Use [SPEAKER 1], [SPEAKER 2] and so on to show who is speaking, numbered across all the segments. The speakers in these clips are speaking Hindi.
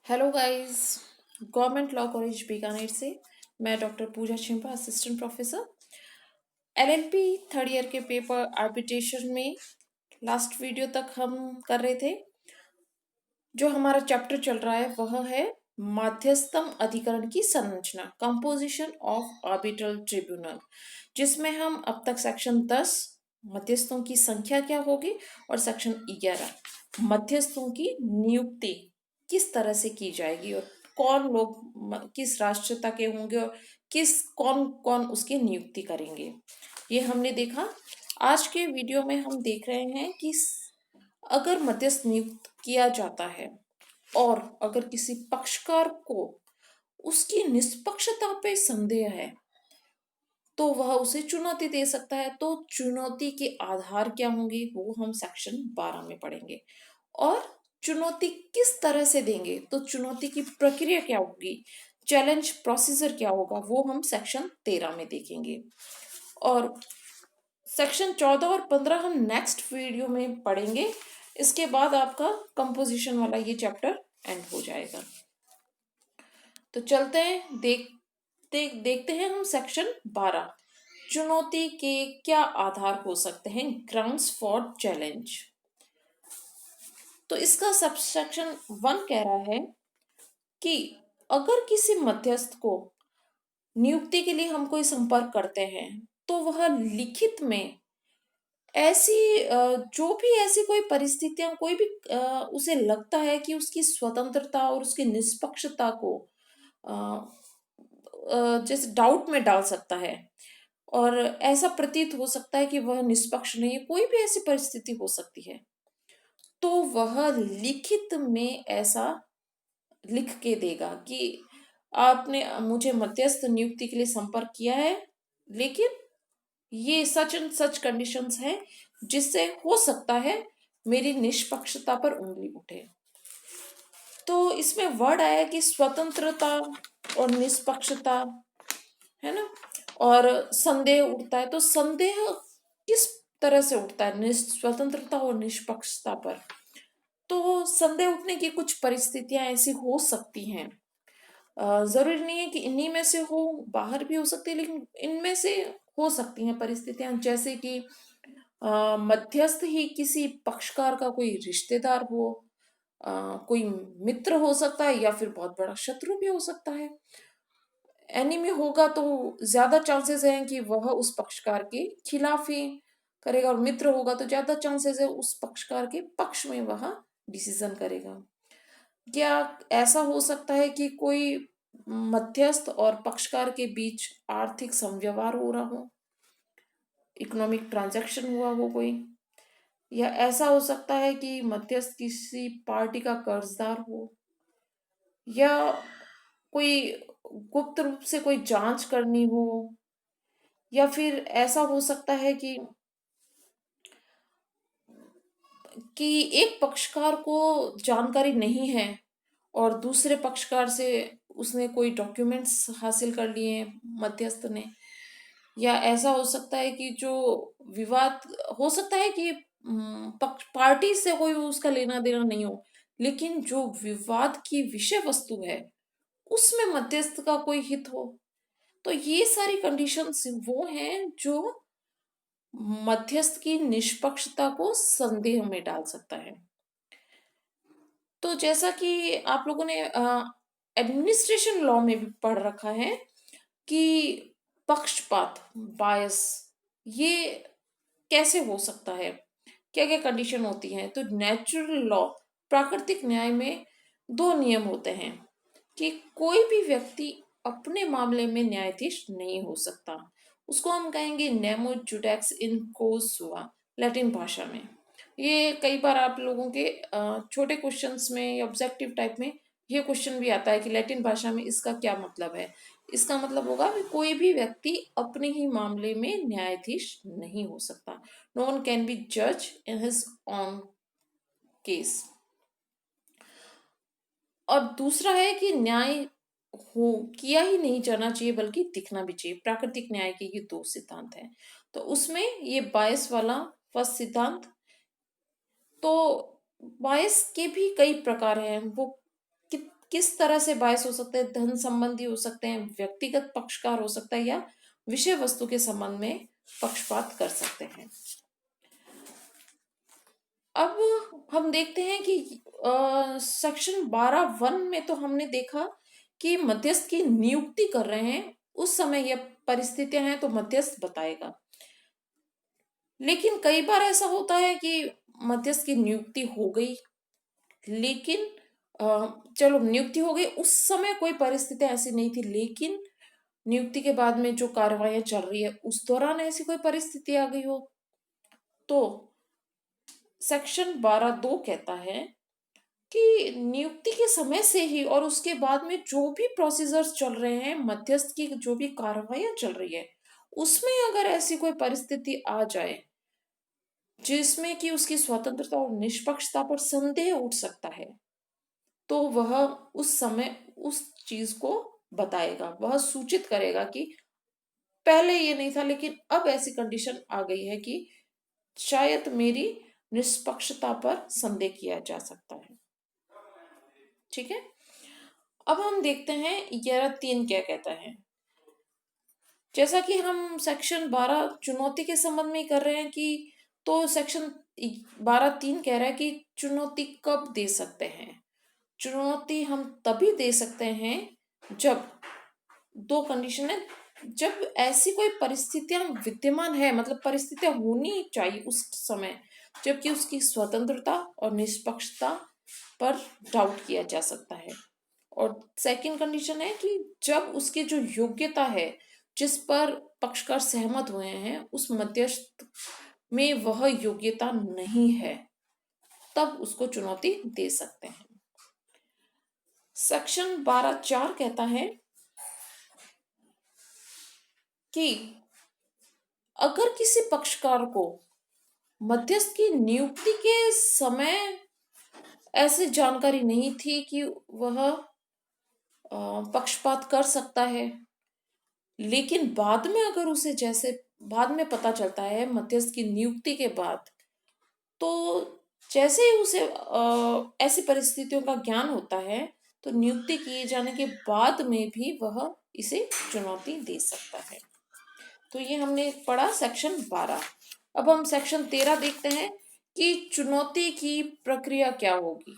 [SPEAKER 1] Hello guys. Government law college Bikaner से मैं doctor Pooja Chhimpa, assistant professor LLB third year के पेपर आर्बिट्रेशन में लास्ट वीडियो तक हम कर रहे थे। जो हमारा चैप्टर चल रहा है वह है मध्यस्थम अधिकरण की संरचना, कंपोजिशन ऑफ आर्बिट्रल ट्रिब्यूनल, जिसमें हम अब तक सेक्शन 10 मध्यस्थों की संख्या क्या होगी और सेक्शन 11 मध्यस्थों की नियुक्ति किस तरह से की जाएगी और कौन लोग किस राष्ट्रीयता के होंगे और किस कौन कौन उसकी नियुक्ति करेंगे, ये हमने देखा। आज के वीडियो में हम देख रहे हैं कि अगर मध्यस्थ नियुक्त किया जाता है और अगर किसी पक्षकार को उसकी निष्पक्षता पे संदेह है तो वह उसे चुनौती दे सकता है। तो चुनौती के आधार क्या होंगे वो हम सेक्शन 12 में पढ़ेंगे। और चुनौती किस तरह से देंगे, तो चुनौती की प्रक्रिया क्या होगी, चैलेंज प्रोसीजर क्या होगा, वो हम सेक्शन 13 में देखेंगे। और सेक्शन 14 और 15 हम नेक्स्ट वीडियो में पढ़ेंगे। इसके बाद आपका कंपोजिशन वाला ये चैप्टर एंड हो जाएगा। तो चलते हैं, देखते हैं हम सेक्शन 12, चुनौती के क्या आधार हो सकते हैं, ग्राउंड्स फॉर चैलेंज। तो इसका सबसेक्शन 1 कह रहा है कि अगर किसी मध्यस्थ को नियुक्ति के लिए हम कोई संपर्क करते हैं तो वह लिखित में ऐसी जो भी ऐसी कोई परिस्थितियां, कोई भी उसे लगता है कि उसकी स्वतंत्रता और उसकी निष्पक्षता को अ, जैसे डाउट में डाल सकता है और ऐसा प्रतीत हो सकता है कि वह निष्पक्ष नहीं है, कोई भी ऐसी परिस्थिति हो सकती है, तो वह लिखित में ऐसा लिख के देगा कि आपने मुझे मध्यस्थ नियुक्ति के लिए संपर्क किया है, लेकिन ये सच एंड सच कंडीशंस हैं जिससे हो सकता है मेरी निष्पक्षता पर उंगली उठे। तो इसमें वर्ड आया कि स्वतंत्रता और निष्पक्षता, है ना, और संदेह उठता है। तो संदेह किस तरह से उठता है स्वतंत्रता और निष्पक्षता पर, तो संदेह उठने की कुछ परिस्थितियां ऐसी हो सकती हैं। जरूरी नहीं है कि इन्हीं में से हो, बाहर भी हो सकती है, लेकिन इनमें से हो सकती हैं परिस्थितियां, जैसे कि मध्यस्थ ही किसी पक्षकार का कोई रिश्तेदार हो, कोई मित्र हो सकता है या फिर बहुत बड़ा शत्रु भी हो सकता है। एनिमी होगा तो ज्यादा चांसेस हैं कि वह उस पक्षकार के खिलाफ ही करेगा, और मित्र होगा तो ज्यादा चांसेस है उस पक्षकार के पक्ष में वह डिसीजन करेगा। क्या ऐसा हो सकता है कि कोई मध्यस्थ और पक्षकार के बीच आर्थिक संव्यवहार हो रहा हो, इकोनॉमिक ट्रांजैक्शन हुआ हो कोई, या ऐसा हो सकता है कि मध्यस्थ किसी पार्टी का कर्जदार हो, या कोई गुप्त रूप से कोई जांच करनी हो, या फिर ऐसा हो सकता है कि एक पक्षकार को जानकारी नहीं है और दूसरे पक्षकार से उसने कोई डॉक्यूमेंट्स हासिल कर लिए हैं मध्यस्थ ने, या ऐसा हो सकता है कि जो विवाद हो सकता है कि पक्ष पार्टी से कोई उसका लेना देना नहीं हो, लेकिन जो विवाद की विषय वस्तु है उसमें मध्यस्थ का कोई हित हो। तो ये सारी कंडीशंस वो हैं जो मध्यस्थ की निष्पक्षता को संदेह में डाल सकता है। तो जैसा कि आप लोगों ने एडमिनिस्ट्रेशन लॉ में भी पढ़ रखा है कि पक्षपात, बायस, ये कैसे हो सकता है, क्या क्या कंडीशन होती हैं। तो नेचुरल लॉ, प्राकृतिक न्याय में दो नियम होते हैं कि कोई भी व्यक्ति अपने मामले में न्यायाधीश नहीं हो सकता। उसको हम कहेंगे नेमो जुडेक्स इन कोसुआ, लैटिन भाषा में। ये कई बार आप लोगों के छोटे क्वेश्चंस में या ऑब्जेक्टिव टाइप में ये क्वेश्चन भी आता है कि लैटिन भाषा में इसका क्या मतलब है। इसका मतलब होगा कि कोई भी व्यक्ति अपने ही मामले में न्यायाधीश नहीं हो सकता। नो वन कैन बी जज इन हिज ऑन केस। और दूसरा है कि न्याय हो किया ही नहीं जाना चाहिए बल्कि दिखना भी चाहिए। प्राकृतिक न्याय के ये दो सिद्धांत हैं। तो उसमें ये बायस वाला फर्स्ट सिद्धांत, तो बायस के भी कई प्रकार हैं। वो किस तरह से बायस हो सकते हैं, धन संबंधी हो सकते हैं, व्यक्तिगत पक्षकार हो सकता है, या विषय वस्तु के संबंध में पक्षपात कर सकते हैं। अब हम देखते हैं कि सेक्शन 12(1) में तो हमने देखा कि मध्यस्थ की नियुक्ति कर रहे हैं, उस समय यह परिस्थितियां हैं तो मध्यस्थ बताएगा। लेकिन कई बार ऐसा होता है कि मध्यस्थ की नियुक्ति हो गई, लेकिन चलो नियुक्ति हो गई, उस समय कोई परिस्थिति ऐसी नहीं थी, लेकिन नियुक्ति के बाद में जो कार्रवाई चल रही है उस दौरान ऐसी कोई परिस्थिति आ गई हो, तो सेक्शन 12(2) कहता है कि नियुक्ति के समय से ही और उसके बाद में जो भी प्रोसीजर्स चल रहे हैं, मध्यस्थ की जो भी कार्रवाई चल रही है, उसमें अगर ऐसी कोई परिस्थिति आ जाए जिसमें कि उसकी स्वतंत्रता और निष्पक्षता पर संदेह उठ सकता है, तो वह उस समय उस चीज को बताएगा, वह सूचित करेगा कि पहले ये नहीं था लेकिन अब ऐसी कंडीशन आ गई है कि शायद मेरी निष्पक्षता पर संदेह किया जा सकता है। ठीक है, अब हम देखते हैं 11(3) क्या कहता है। जैसा कि हम सेक्शन 12 चुनौती के संबंध में कर रहे हैं कि तो सेक्शन 12(3) कह रहा है कि चुनौती कब दे सकते हैं। चुनौती हम तभी दे सकते हैं जब दो कंडीशन है, जब ऐसी कोई परिस्थितियां विद्यमान है, मतलब परिस्थितियां होनी चाहिए उस समय जबकि उसकी स्वतंत्रता और निष्पक्षता पर डाउट किया जा सकता है। और सेकंड कंडीशन है कि जब उसकी जो योग्यता है जिस पर पक्षकार सहमत हुए हैं उस मध्यस्थ में वह योग्यता नहीं है, तब उसको चुनौती दे सकते हैं। सेक्शन 12(4) कहता है कि अगर किसी पक्षकार को मध्यस्थ की नियुक्ति के समय ऐसी जानकारी नहीं थी कि वह पक्षपात कर सकता है, लेकिन बाद में अगर उसे जैसे बाद में पता चलता है मध्यस्थ की नियुक्ति के बाद, तो जैसे ही उसे ऐसी परिस्थितियों का ज्ञान होता है तो नियुक्ति किए जाने के बाद में भी वह इसे चुनौती दे सकता है। तो ये हमने पढ़ा सेक्शन 12। अब हम सेक्शन 13 देखते हैं कि चुनौती की प्रक्रिया क्या होगी।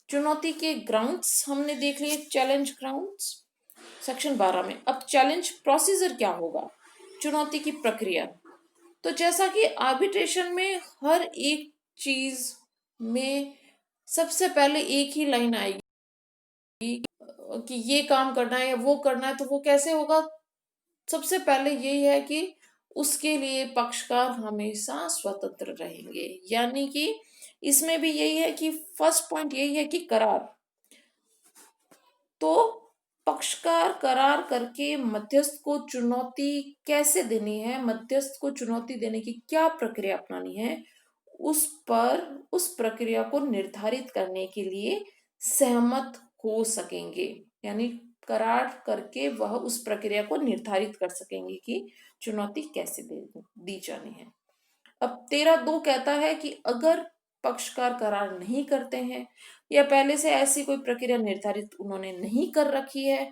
[SPEAKER 1] चुनौती के ग्राउंड्स हमने देख लिए, चैलेंज ग्राउंड्स सेक्शन 12 में। अब चैलेंज प्रोसीजर क्या होगा, चुनौती की प्रक्रिया। तो जैसा कि आर्बिट्रेशन में हर एक चीज में सबसे पहले एक ही लाइन आएगी कि ये काम करना है या वो करना है, तो वो कैसे होगा। सबसे पहले यही है कि उसके लिए पक्षकार हमेशा स्वतंत्र रहेंगे, यानी कि इसमें भी यही है कि फर्स्ट पॉइंट यही है कि करार, तो पक्षकार करार करके मध्यस्थ को चुनौती कैसे देनी है, मध्यस्थ को चुनौती देने की क्या प्रक्रिया अपनानी है, उस प्रक्रिया को निर्धारित करने के लिए सहमत हो सकेंगे, यानी करार करके वह उस प्रक्रिया को निर्धारित कर सकेंगे कि चुनौती कैसे दी जानी है। अब 13(2) कहता है कि अगर पक्षकार करार नहीं करते हैं या पहले से ऐसी कोई प्रक्रिया निर्धारित उन्होंने नहीं कर रखी है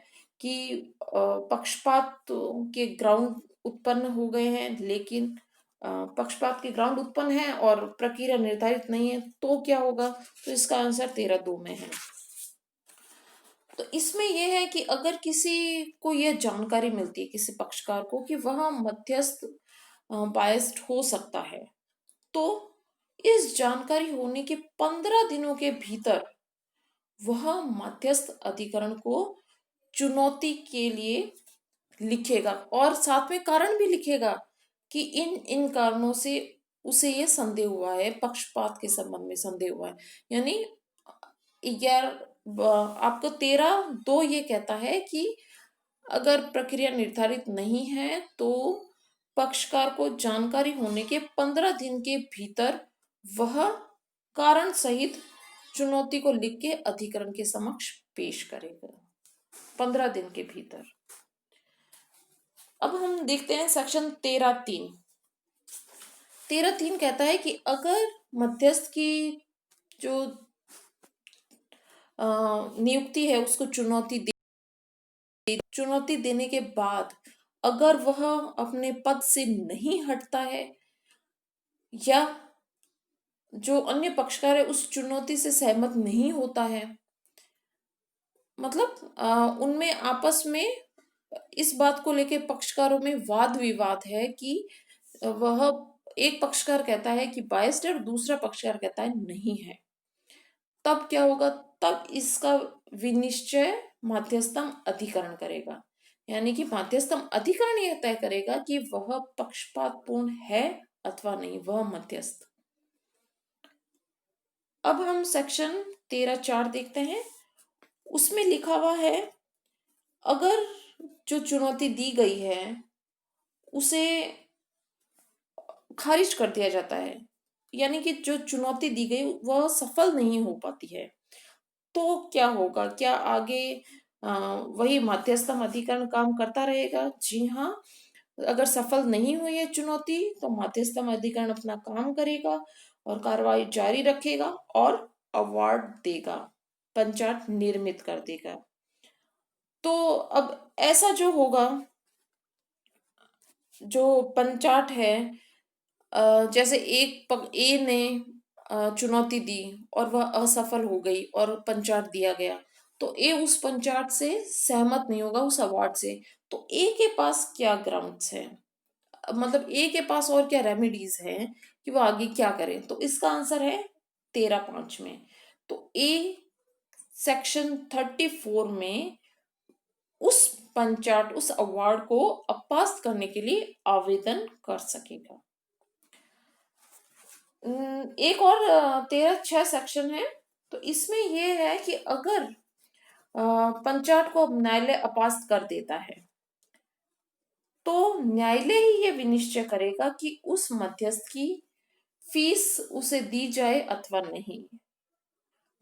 [SPEAKER 1] कि पक्षपात के ग्राउंड उत्पन्न हो गए हैं, लेकिन पक्षपात के ग्राउंड उत्पन्न है और प्रक्रिया निर्धारित नहीं है, तो क्या होगा। तो इसका आंसर 13(2) में है। तो इसमें यह है कि अगर किसी को यह जानकारी मिलती है किसी पक्षकार को कि वह मध्यस्थ बायस्ड हो सकता है, तो इस जानकारी होने के 15 दिनों के भीतर वह मध्यस्थ अधिकरण को चुनौती के लिए लिखेगा और साथ में कारण भी लिखेगा कि इन इन कारणों से उसे ये संदेह हुआ है, पक्षपात के संबंध में संदेह हुआ है। यानी यार आपको 13(2) ये कहता है कि अगर प्रक्रिया निर्धारित नहीं है तो पक्षकार को जानकारी होने के 15 दिन के भीतर वह कारण सहित चुनौती को लिख के अधिकरण के समक्ष पेश करेगा, 15 दिन के भीतर। अब हम देखते हैं सेक्शन 13(3). 13(3) कहता है कि अगर मध्यस्थ की जो नियुक्ति है उसको चुनौती देने के बाद अगर वह अपने पद से नहीं हटता है या जो अन्य पक्षकार है उस चुनौती से सहमत नहीं होता है, मतलब उनमें आपस में इस बात को लेके पक्षकारों में वाद विवाद है कि वह एक पक्षकार कहता है कि बायस्ड है और दूसरा पक्षकार कहता है नहीं है, तब क्या होगा? तब इसका विनिश्चय मध्यस्थम अधिकरण करेगा। यानी कि मध्यस्थम अधिकरण यह तय करेगा कि वह पक्षपातपूर्ण है अथवा नहीं, वह मध्यस्थ। अब हम सेक्शन 13(4) देखते हैं। उसमें लिखा हुआ है, अगर जो चुनौती दी गई है उसे खारिज कर दिया जाता है, यानी कि जो चुनौती दी गई वह सफल नहीं हो पाती है, तो क्या होगा? क्या आगे वही मध्यस्थम अधिकरण काम करता रहेगा? जी हाँ, अगर सफल नहीं हुई है चुनौती तो मध्यस्थम अधिकरण अपना काम करेगा और कार्रवाई जारी रखेगा और अवार्ड देगा, पंचाट निर्मित कर देगा। तो अब ऐसा जो होगा, जो पंचाट है, जैसे ए ने चुनौती दी और वह असफल हो गई और पंचाट दिया गया, तो ए उस पंचाट से सहमत नहीं होगा, उस अवार्ड से। तो ए के पास क्या ग्राउंड्स है, मतलब ए के पास और क्या रेमेडीज है कि वो आगे क्या करे? तो इसका आंसर है 13(5) में। तो ए सेक्शन 34 में उस पंचाट, उस अवार्ड को अपास्त करने के लिए आवेदन कर सकेगा। एक और 13(6) सेक्शन है। तो इसमें यह है कि अगर पंचाट को न्यायालय अपास्त कर देता है तो न्यायालय ही यह विनिश्चय करेगा कि उस मध्यस्थ की फीस उसे दी जाए अथवा नहीं,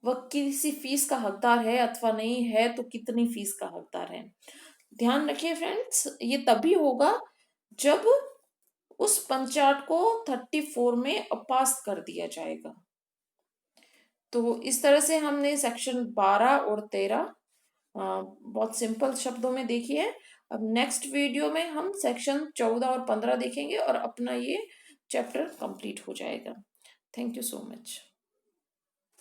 [SPEAKER 1] वह किसी फीस का हकदार है अथवा नहीं है, तो कितनी फीस का हकदार है। ध्यान रखिए फ्रेंड्स, ये तभी होगा जब उस पंचाट को 34 में अपास्त कर दिया जाएगा। तो इस तरह से हमने सेक्शन 12 और 13 बहुत सिंपल शब्दों में देखी है। अब नेक्स्ट वीडियो में हम सेक्शन 14 और 15 देखेंगे और अपना ये चैप्टर कंप्लीट हो जाएगा। Thank you so much.